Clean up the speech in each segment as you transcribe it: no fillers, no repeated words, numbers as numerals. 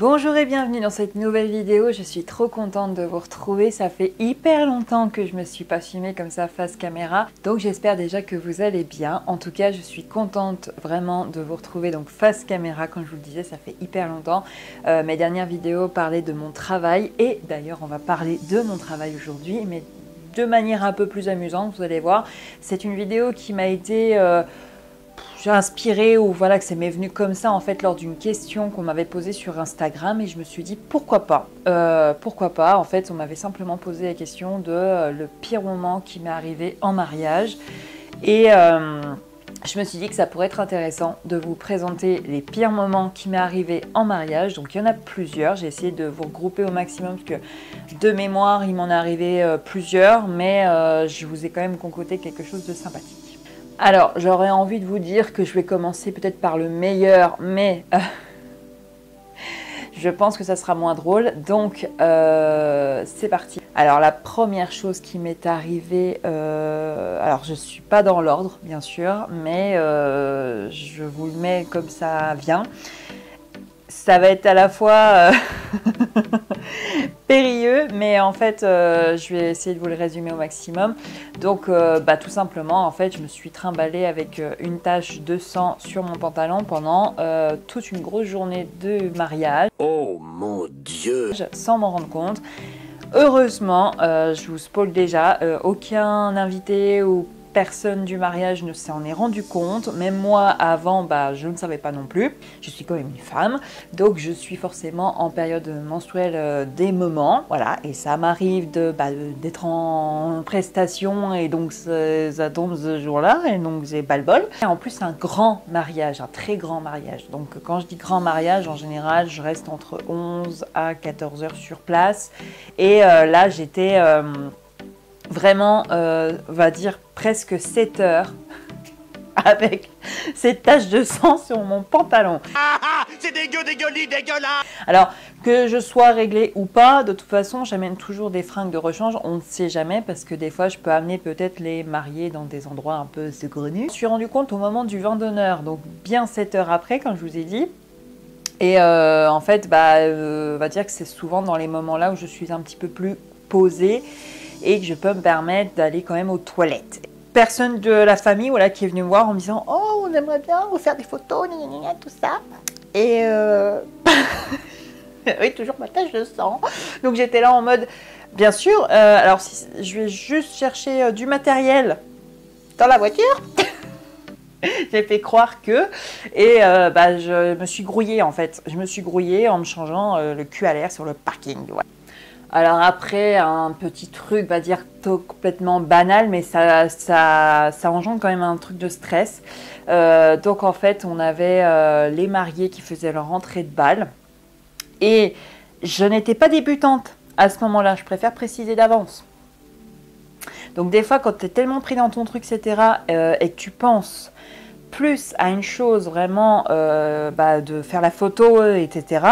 Bonjour et bienvenue dans cette nouvelle vidéo, je suis trop contente de vous retrouver, ça fait hyper longtemps que je me suis pas filmée comme ça face caméra, donc j'espère déjà que vous allez bien. En tout cas je suis contente vraiment de vous retrouver donc face caméra, comme je vous le disais ça fait hyper longtemps. Mes dernières vidéos parlaient de mon travail et d'ailleurs on va parler de mon travail aujourd'hui, mais de manière un peu plus amusante, vous allez voir. C'est une vidéo qui m'a été inspirée ou voilà que ça m'est venu comme ça en fait lors d'une question qu'on m'avait posée sur Instagram et je me suis dit pourquoi pas en fait on m'avait simplement posé la question de le pire moment qui m'est arrivé en mariage et je me suis dit que ça pourrait être intéressant de vous présenter les pires moments qui m'est arrivé en mariage. Donc il y en a plusieurs, j'ai essayé de vous regrouper au maximum parce que de mémoire il m'en est arrivé plusieurs, mais je vous ai quand même concocté quelque chose de sympathique. Alors, j'aurais envie de vous dire que je vais commencer peut-être par le meilleur, mais je pense que ça sera moins drôle. Donc, c'est parti. Alors, la première chose qui m'est arrivée, alors je ne suis pas dans l'ordre, bien sûr, mais je vous le mets comme ça vient. Ça va être à la fois périlleux, mais en fait, je vais essayer de vous le résumer au maximum. Donc, tout simplement, en fait, je me suis trimballée avec une tache de sang sur mon pantalon pendant toute une grosse journée de mariage. Oh mon Dieu! Sans m'en rendre compte. Heureusement, je vous spoil déjà, aucun invité ou personne du mariage ne s'en est rendu compte. Même moi, avant, je ne savais pas non plus. Je suis quand même une femme, donc je suis forcément en période menstruelle des moments. Voilà, et ça m'arrive d'être en prestation et donc ça tombe ce jour-là et donc j'ai pas le bol. Et en plus, c'est un grand mariage, un très grand mariage. Donc quand je dis grand mariage, en général, je reste entre 11 à 14 heures sur place. Et là, j'étais vraiment, on va dire, presque 7 heures avec cette tache de sang sur mon pantalon. C'est dégueulasse! Alors, que je sois réglée ou pas, de toute façon, j'amène toujours des fringues de rechange. On ne sait jamais parce que des fois, je peux amener peut-être les mariés dans des endroits un peu saugrenus. Je me suis rendu compte au moment du vin d'honneur, donc bien 7 heures après, comme je vous ai dit. Et en fait, on va dire que c'est souvent dans les moments-là où je suis un petit peu plus posée et que je peux me permettre d'aller quand même aux toilettes. Personne de la famille voilà, qui est venu me voir en me disant « Oh, on aimerait bien vous faire des photos, tout ça. » Et oui, toujours ma tache de sang. Donc j'étais là en mode « Bien sûr, alors si, je vais juste chercher du matériel dans la voiture. » J'ai fait croire que, et je me suis grouillée en fait. Je me suis grouillée en me changeant le cul à l'air sur le parking. Ouais. Alors après, un petit truc, va dire complètement banal, mais ça engendre quand même un truc de stress. Donc en fait, on avait les mariés qui faisaient leur entrée de bal. Et je n'étais pas débutante à ce moment-là, je préfère préciser d'avance. Donc des fois, quand tu es tellement pris dans ton truc, etc., et que tu penses plus à une chose vraiment, de faire la photo, etc.,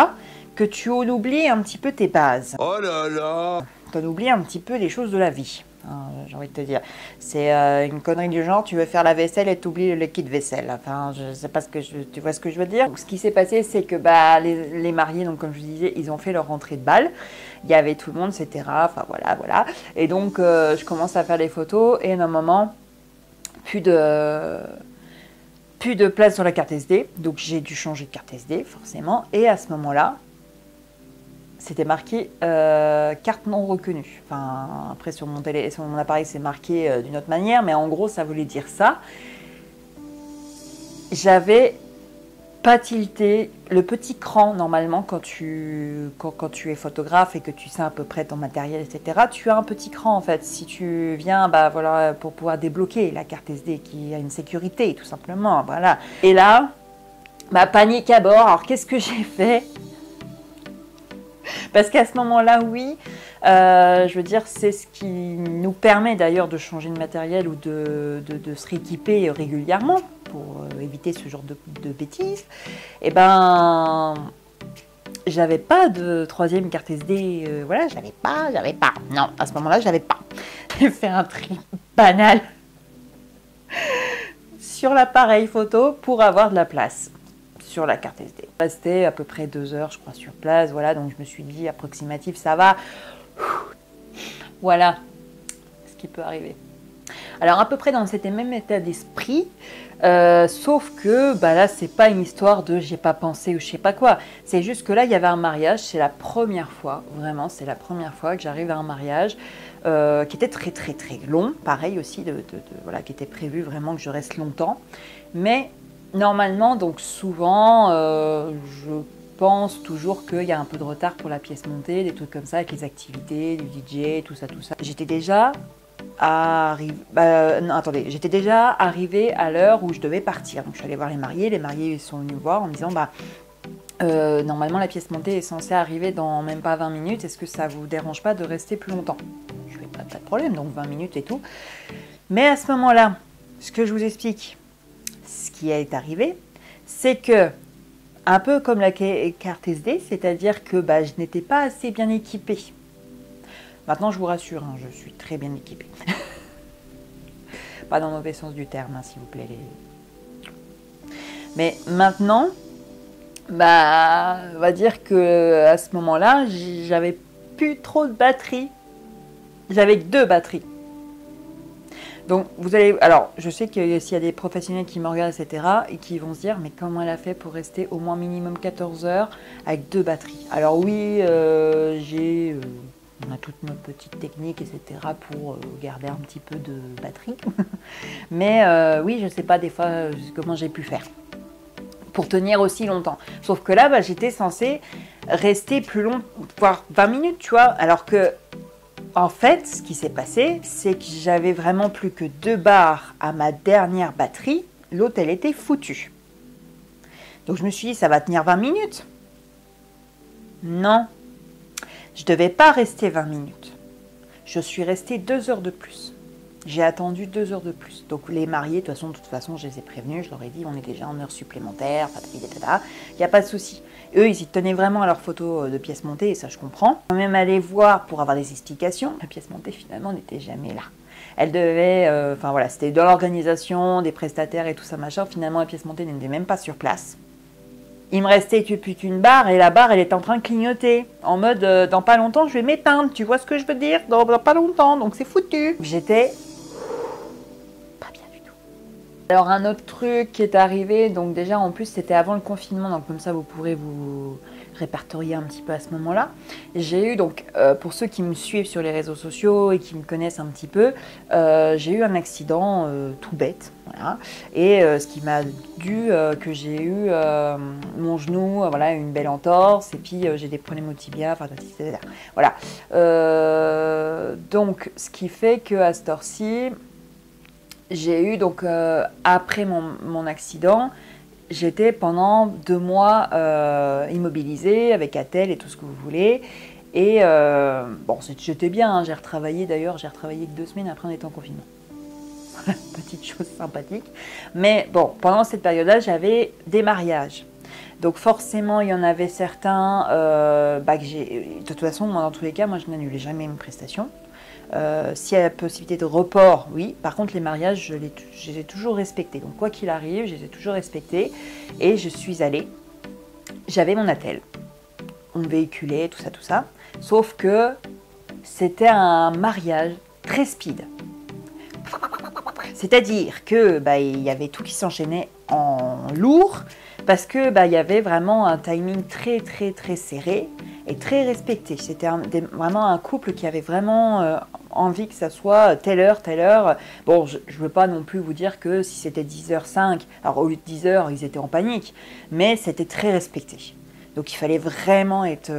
que tu en oublies un petit peu tes bases. Oh là là! Tu en oublies un petit peu les choses de la vie, hein, j'ai envie de te dire. C'est une connerie du genre, tu veux faire la vaisselle et tu oublies le liquide vaisselle. Enfin, je sais pas tu vois ce que je veux dire. Donc, ce qui s'est passé, c'est que les mariés, donc comme je vous disais, ils ont fait leur rentrée de bal. Il y avait tout le monde, etc. Enfin voilà. Et donc, je commence à faire les photos et à un moment, plus de place sur la carte SD. Donc, j'ai dû changer de carte SD, forcément. Et à ce moment-là, c'était marqué carte non reconnue. Enfin, après, sur mon appareil, c'est marqué d'une autre manière, mais en gros, ça voulait dire ça. J'avais pas tilté le petit cran, normalement, quand tu es photographe et que tu sais à peu près ton matériel, etc. Tu as un petit cran, en fait, si tu viens, pour pouvoir débloquer la carte SD qui a une sécurité, tout simplement, voilà. Et là, panique à bord. Alors, qu'est-ce que j'ai fait ? Parce qu'à ce moment-là, oui, je veux dire, c'est ce qui nous permet d'ailleurs de changer de matériel ou de se rééquiper régulièrement pour éviter ce genre de bêtises. Et j'avais pas de troisième carte SD, voilà, j'avais pas. Non, à ce moment-là, j'avais pas. J'ai fait un tri banal sur l'appareil photo pour avoir de la place. sur la carte SD. Resté à peu près 2 heures, je crois, sur place. Voilà, donc je me suis dit, approximatif, ça va. Voilà ce qui peut arriver. Alors, à peu près dans cet même état d'esprit, sauf que bah là, c'est pas une histoire de j'ai pas pensé ou je sais pas quoi. C'est juste que là, il y avait un mariage. C'est la première fois, vraiment, c'est la première fois que j'arrive à un mariage qui était très, très, très long. Pareil aussi, voilà, qui était prévu vraiment que je reste longtemps. Mais normalement, donc souvent, je pense toujours qu'il y a un peu de retard pour la pièce montée, des trucs comme ça, avec les activités, du DJ, tout ça, tout ça. J'étais déjà j'étais déjà arrivée à l'heure où je devais partir. Donc je suis allée voir les mariés sont venus me voir en me disant normalement la pièce montée est censée arriver dans même pas 20 minutes, est-ce que ça vous dérange pas de rester plus longtemps? Je fais pas de problème, donc 20 minutes et tout. Mais à ce moment-là, ce que je vous explique, ce qui est arrivé, c'est que un peu comme la carte SD, c'est-à-dire que je n'étais pas assez bien équipée. Maintenant, je vous rassure, hein, je suis très bien équipée. Pas dans le mauvais sens du terme, hein, s'il vous plaît. Mais maintenant, on va dire que à ce moment-là, j'avais plus trop de batterie. J'avais que 2 batteries. Donc, vous allez... Alors, je sais que s'il y a des professionnels qui me regardent, etc., et qui vont se dire, mais comment elle a fait pour rester au moins minimum 14 heures avec 2 batteries? Alors oui, on a toute notre petite technique, etc. pour garder un petit peu de batterie. Mais oui, je ne sais pas des fois comment j'ai pu faire pour tenir aussi longtemps. Sauf que là, j'étais censée rester plus long, voire 20 minutes, tu vois. Alors que, en fait, ce qui s'est passé, c'est que j'avais vraiment plus que 2 barres à ma dernière batterie. L'autre, elle était foutue. Donc je me suis dit, ça va tenir 20 minutes. Non. Je ne devais pas rester 20 minutes. Je suis restée 2 heures de plus. J'ai attendu 2 heures de plus. Donc les mariés, de toute façon, je les ai prévenus. Je leur ai dit, on est déjà en heure supplémentaire. Il n'y a pas de souci. Eux, ils y tenaient vraiment à leur photo de pièce montée. Et ça, je comprends. On même aller voir pour avoir des explications. La pièce montée, finalement, n'était jamais là. Elle devait... voilà, c'était dans l'organisation, des prestataires et tout ça, machin. Finalement, la pièce montée n'était même pas sur place. Il me restait plus qu'une barre et la barre, elle était en train de clignoter. En mode, dans pas longtemps, je vais m'éteindre. Tu vois ce que je veux dire? Dans pas longtemps, donc c'est foutu. J'étais pas bien du tout. Alors, un autre truc qui est arrivé, donc déjà, en plus, c'était avant le confinement. Donc, comme ça, vous pourrez vous répertorier un petit peu à ce moment-là. J'ai eu, donc, pour ceux qui me suivent sur les réseaux sociaux et qui me connaissent un petit peu, j'ai eu un accident tout bête. Voilà. Et ce qui m'a dû que j'ai eu mon genou, voilà, une belle entorse, et puis j'ai des problèmes au tibia, etc. Voilà. Donc, ce qui fait qu'à cette heure-ci, j'ai eu, donc, après mon accident, j'étais pendant 2 mois immobilisée avec attelle et tout ce que vous voulez. Et bon, j'étais bien, hein, j'ai retravaillé que 2 semaines après on était en confinement. Petite chose sympathique. Mais bon, pendant cette période-là, j'avais des mariages. Donc forcément, il y en avait certains que j'ai... De toute façon, moi, dans tous les cas, moi, je n'annulais jamais une prestation. S'il y a la possibilité de report, oui. Par contre, les mariages, je les ai toujours respectés. Donc quoi qu'il arrive, je les ai toujours respectés. Et je suis allée. J'avais mon attelle. On me véhiculait, tout ça. Sauf que c'était un mariage très speed. C'est-à-dire que il y avait tout qui s'enchaînait en lourd parce que il y avait vraiment un timing très très très serré et très respecté. C'était vraiment un couple qui avait vraiment envie que ça soit telle heure. Bon, je ne veux pas non plus vous dire que si c'était 10h05, alors au lieu de 10h, ils étaient en panique, mais c'était très respecté. Donc il fallait vraiment être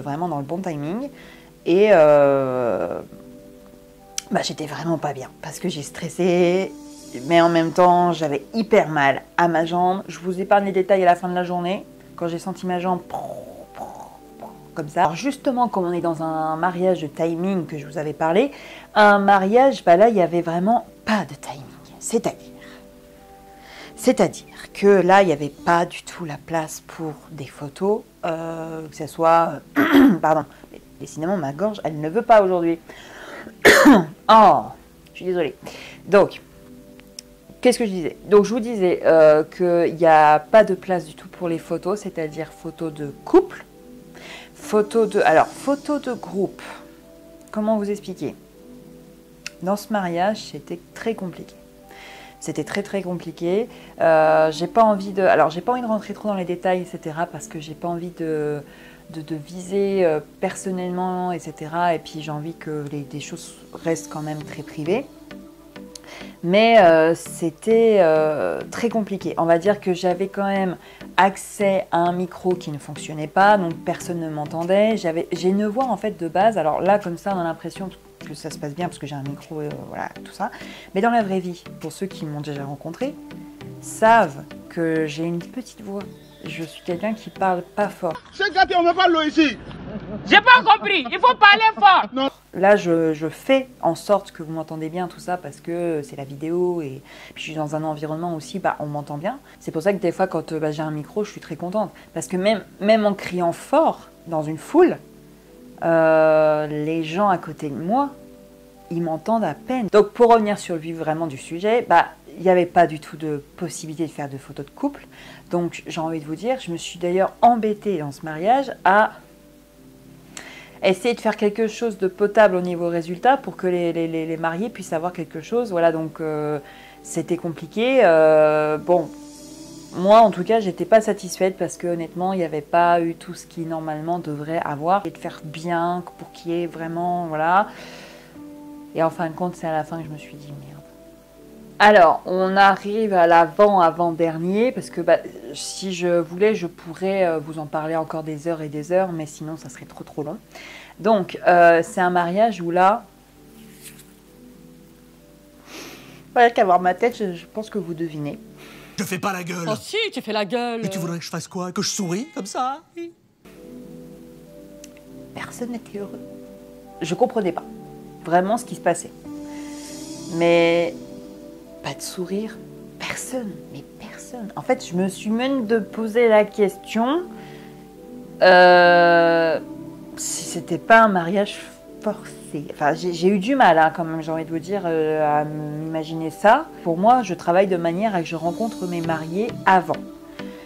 vraiment dans le bon timing et j'étais vraiment pas bien parce que j'ai stressé, mais en même temps, j'avais hyper mal à ma jambe. Je vous épargne les détails à la fin de la journée. Quand j'ai senti ma jambe comme ça. Alors justement, comme on est dans un mariage de timing que je vous avais parlé, un mariage, là, il n'y avait vraiment pas de timing. C'est-à-dire que là, il n'y avait pas du tout la place pour des photos, que ce soit... Pardon, mais décidément, ma gorge, elle ne veut pas aujourd'hui. Oh, je suis désolée. Donc, Qu'est-ce que je disais? Donc je vous disais qu'il n'y a pas de place du tout pour les photos, c'est-à-dire photos de couple, photos de groupe. Comment vous expliquer? Dans ce mariage, c'était très compliqué. C'était très compliqué. J'ai pas envie de rentrer trop dans les détails, etc. parce que j'ai pas envie de viser personnellement, etc. Et puis j'ai envie que des choses restent quand même très privées. Mais c'était très compliqué. On va dire que j'avais quand même accès à un micro qui ne fonctionnait pas, donc personne ne m'entendait. J'ai une voix en fait de base. Alors là, comme ça, on a l'impression que ça se passe bien parce que j'ai un micro, voilà, tout ça. Mais dans la vraie vie, pour ceux qui m'ont déjà rencontré, savent que j'ai une petite voix. Je suis quelqu'un qui parle pas fort. C'est gâté, on ne parle pas ici. J'ai pas compris, il faut parler fort. Non. Là, je fais en sorte que vous m'entendez bien, tout ça, parce que c'est la vidéo et puis je suis dans un environnement aussi, on m'entend bien. C'est pour ça que des fois, quand j'ai un micro, je suis très contente. Parce que même en criant fort dans une foule, les gens à côté de moi, ils m'entendent à peine. Donc pour revenir sur le vif vraiment du sujet, il n'y avait pas du tout de possibilité de faire de photos de couple. Donc j'ai envie de vous dire, je me suis d'ailleurs embêtée dans ce mariage à essayer de faire quelque chose de potable au niveau résultat pour que les mariés puissent avoir quelque chose. Voilà, donc c'était compliqué. Bon, moi en tout cas, j'étais pas satisfaite parce que honnêtement, il n'y avait pas eu tout ce qui normalement devrait avoir. Et de faire bien pour qu'il y ait vraiment, voilà. Et en fin de compte, c'est à la fin que je me suis dit merde. Alors, on arrive à l'avant-avant-dernier, parce que si je voulais, je pourrais vous en parler encore des heures et des heures, mais sinon, ça serait trop long. Donc, c'est un mariage où là, voilà qu'à voir ma tête, je pense que vous devinez. Je fais pas la gueule. Oh si, tu fais la gueule. Mais tu voudrais que je fasse quoi? Que je souris comme ça? Personne n'était heureux. Je comprenais pas vraiment ce qui se passait. Mais pas de sourire, personne, mais personne. En fait, je me suis même de poser la question si c'était pas un mariage forcé. Enfin, j'ai eu du mal, quand même, j'ai envie de vous dire, à m'imaginer ça. Pour moi, je travaille de manière à que je rencontre mes mariés avant.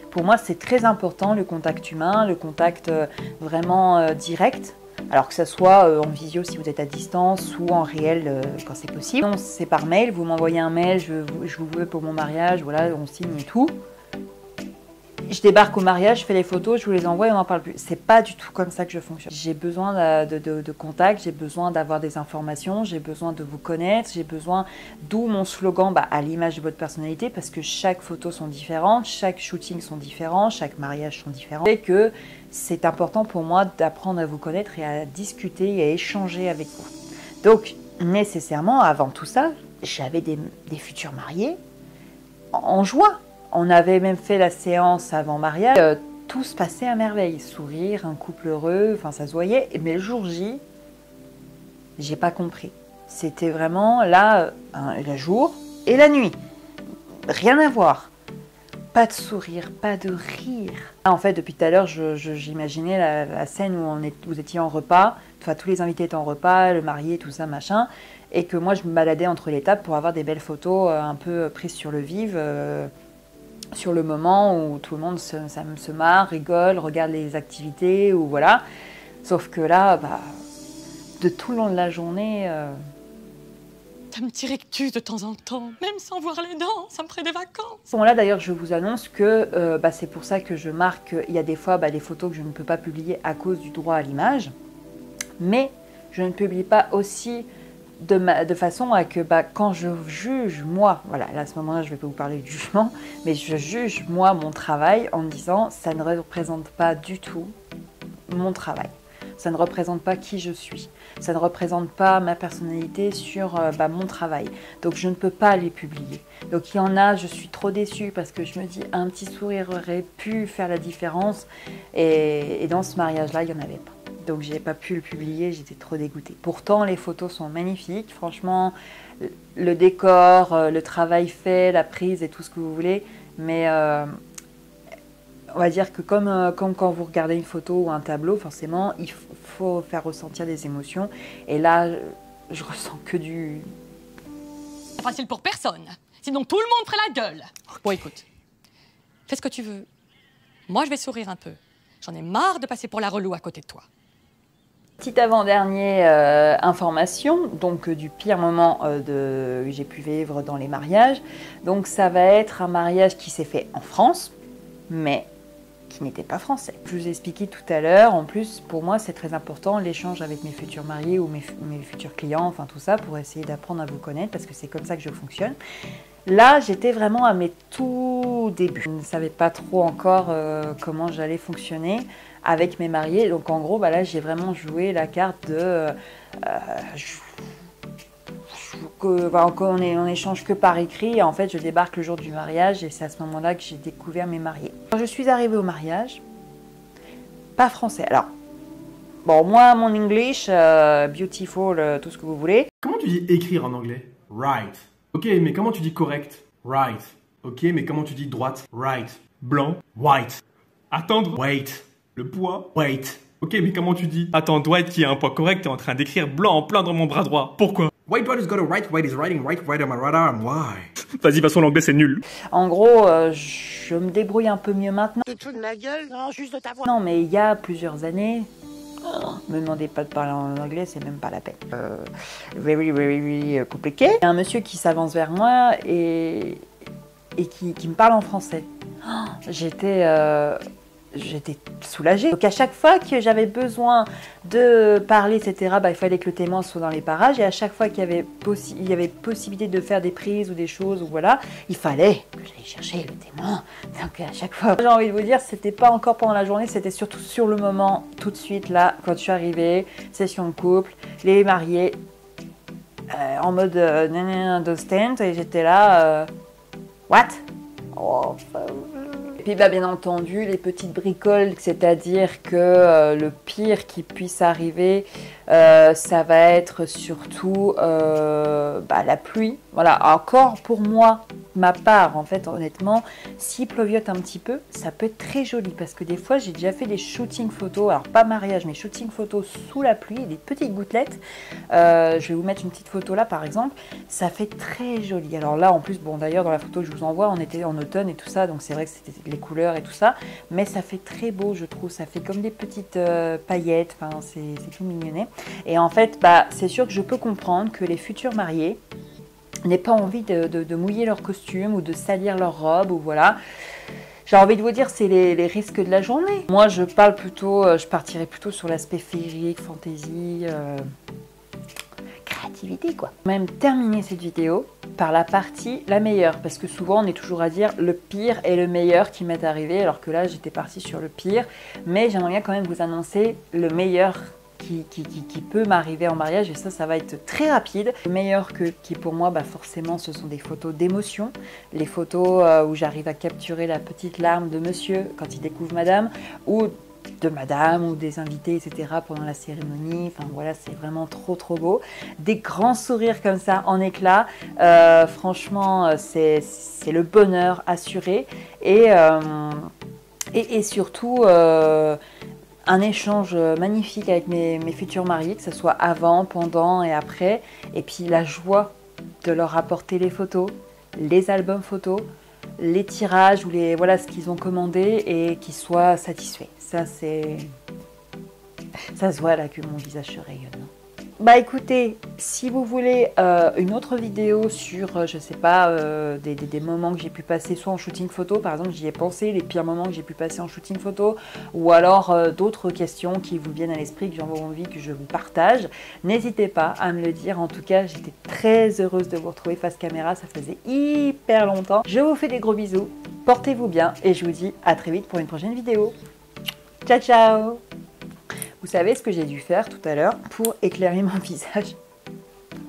Pour moi, c'est très important, le contact humain, le contact vraiment direct. Alors que ça soit en visio si vous êtes à distance ou en réel quand c'est possible. Non, c'est par mail, vous m'envoyez un mail, je vous veux pour mon mariage, voilà, on signe et tout. Je débarque au mariage, je fais les photos, je vous les envoie et on n'en parle plus. C'est pas du tout comme ça que je fonctionne. J'ai besoin de contact, j'ai besoin d'avoir des informations, j'ai besoin de vous connaître, j'ai besoin, d'où mon slogan à l'image de votre personnalité, parce que chaque photo sont différentes, chaque shooting sont différents, chaque mariage sont différents. Et que c'est important pour moi d'apprendre à vous connaître et à discuter et à échanger avec vous. Donc, nécessairement, avant tout ça, j'avais des futurs mariés en joie. On avait même fait la séance avant mariage. Tout se passait à merveille. Sourire, un couple heureux, enfin ça se voyait. Mais le jour J, j'ai pas compris. C'était vraiment là, le jour et la nuit. Rien à voir. Pas de sourire, pas de rire. En fait, depuis tout à l'heure, j'imaginais la scène où vous étiez en repas. Enfin, tous les invités étaient en repas, le marié, tout ça, machin. Et que moi, je me baladais entre les tables pour avoir des belles photos un peu prises sur le vif. Sur le moment où tout le monde se marre, rigole, regarde les activités, ou voilà. Sauf que là, de tout le long de la journée... Ça me tire rectus de temps en temps, même sans voir les dents, ça me ferait des vacances. Bon, là d'ailleurs, je vous annonce que c'est pour ça que je marque, il y a des fois des photos que je ne peux pas publier à cause du droit à l'image, mais je ne publie pas aussi de façon à que quand je juge, moi, voilà, là, à ce moment-là, je ne vais pas vous parler de jugement, mais je juge, moi, mon travail en me disant, ça ne représente pas du tout mon travail. Ça ne représente pas qui je suis. Ça ne représente pas ma personnalité sur mon travail. Donc, je ne peux pas les publier. Donc, il y en a, je suis trop déçue parce que je me dis, un petit sourire aurait pu faire la différence. Et dans ce mariage-là, il n'y en avait pas. Donc j'ai pas pu le publier, j'étais trop dégoûtée. Pourtant les photos sont magnifiques, franchement, le décor, le travail fait, la prise et tout ce que vous voulez, mais on va dire que comme quand vous regardez une photo ou un tableau, forcément, il faut faire ressentir des émotions. Et là, je ressens que du... C'est facile pour personne. Sinon, tout le monde ferait la gueule. Bon, écoute, fais ce que tu veux. Moi, je vais sourire un peu. J'en ai marre de passer pour la relou à côté de toi. Petite avant-dernier information, donc du pire moment que j'ai pu vivre dans les mariages. Donc ça va être un mariage qui s'est fait en France, mais qui n'était pas français. Je vous ai expliqué tout à l'heure, en plus pour moi c'est très important l'échange avec mes futurs mariés ou mes futurs clients, enfin tout ça, pour essayer d'apprendre à vous connaître, parce que c'est comme ça que je fonctionne. Là, j'étais vraiment à mes tout débuts. Je ne savais pas trop encore comment j'allais fonctionner avec mes mariés. Donc en gros, bah là, j'ai vraiment joué la carte de... on échange que par écrit. Et en fait, je débarque le jour du mariage et c'est à ce moment-là que j'ai découvert mes mariés. Quand je suis arrivée au mariage, pas français. Alors, bon, moi, mon English, beautiful, tout ce que vous voulez. Comment tu dis écrire en anglais? Right. Ok, mais comment tu dis correct? Right. Ok, mais comment tu dis droite? Right. Blanc? White. Attendre? Wait. Le poids? Wait. Ok, mais comment tu dis? Attends, Dwight qui a un poids correct est en train d'écrire blanc en plein dans mon bras droit. Pourquoi? White Dwight has got a right, White is writing right on my right arm. Why? Vas-y, de toute façon, l'anglais c'est nul. En gros, je me débrouille un peu mieux maintenant. Tu te fous de ma gueule? Non, juste de ta voix. Non, mais il y a plusieurs années, me demandez pas de parler en anglais, c'est même pas la peine. Very compliqué. Il y a un monsieur qui s'avance vers moi et qui me parle en français. J'étais soulagée. Donc à chaque fois que j'avais besoin de parler, etc., bah, il fallait que le témoin soit dans les parages. Et à chaque fois qu'il y avait possibilité de faire des prises ou des choses, ou voilà, il fallait que j'aille chercher le témoin. Donc à chaque fois, j'ai envie de vous dire, c'était pas encore pendant la journée, c'était surtout sur le moment, tout de suite là, quand je suis arrivée, session de couple, les mariés, en mode stand, et j'étais là, what? Oh, et puis bah, bien entendu les petites bricoles, c'est-à-dire que le pire qui puisse arriver, ça va être surtout la pluie. Voilà, encore pour moi, ma part en fait, honnêtement, s'il pleuviote un petit peu, ça peut être très joli parce que des fois j'ai déjà fait des shootings photos, alors pas mariage mais shooting photos sous la pluie, des petites gouttelettes. Je vais vous mettre une petite photo là par exemple, ça fait très joli. Alors là en plus, bon d'ailleurs dans la photo que je vous envoie, on était en automne et tout ça, donc c'est vrai que c'était les couleurs et tout ça, mais ça fait très beau je trouve, ça fait comme des petites paillettes, enfin c'est tout mignonnet. Et en fait, bah, c'est sûr que je peux comprendre que les futurs mariés n'aient pas envie de mouiller leur costume ou de salir leur robe, ou voilà. J'ai envie de vous dire, c'est les risques de la journée. Moi, je partirais plutôt sur l'aspect féerique, fantaisie, créativité, quoi. Même terminer cette vidéo par la partie la meilleure, parce que souvent on est toujours à dire le pire et le meilleur qui m'est arrivé, alors que là j'étais partie sur le pire, mais j'aimerais bien quand même vous annoncer le meilleur qui peut m'arriver en mariage, et ça va être très rapide. Le meilleur qui pour moi, bah forcément, ce sont des photos d'émotion, les photos où j'arrive à capturer la petite larme de monsieur quand il découvre madame, ou de madame ou des invités, etc. pendant la cérémonie. Enfin voilà, c'est vraiment trop beau. Des grands sourires comme ça en éclat. Franchement, c'est le bonheur assuré. Et surtout, un échange magnifique avec mes futurs mariés, que ce soit avant, pendant et après. Et puis la joie de leur apporter les photos, les albums photos, les tirages ou ce qu'ils ont commandé et qu'ils soient satisfaits. Ça se voit là que mon visage se rayonne. Bah écoutez, si vous voulez une autre vidéo sur, je sais pas, des moments que j'ai pu passer soit en shooting photo, par exemple j'y ai pensé, les pires moments que j'ai pu passer en shooting photo, ou alors d'autres questions qui vous viennent à l'esprit, que j'ai envie que je vous partage, n'hésitez pas à me le dire. En tout cas, j'étais très heureuse de vous retrouver face caméra, ça faisait hyper longtemps. Je vous fais des gros bisous, portez-vous bien et je vous dis à très vite pour une prochaine vidéo. Ciao ciao. Vous savez ce que j'ai dû faire tout à l'heure pour éclairer mon visage?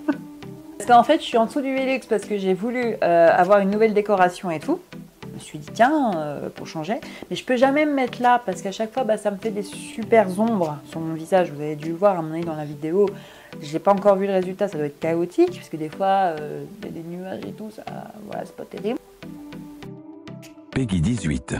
Parce qu'en fait, je suis en dessous du Velux parce que j'ai voulu avoir une nouvelle décoration et tout. Je me suis dit, tiens, pour changer. Mais je peux jamais me mettre là parce qu'à chaque fois, bah, ça me fait des super ombres sur mon visage. Vous avez dû le voir à mon avis dans la vidéo. J'ai pas encore vu le résultat, ça doit être chaotique parce que des fois, il y a des nuages et tout, ça, voilà, c'est pas terrible. Peggy 18.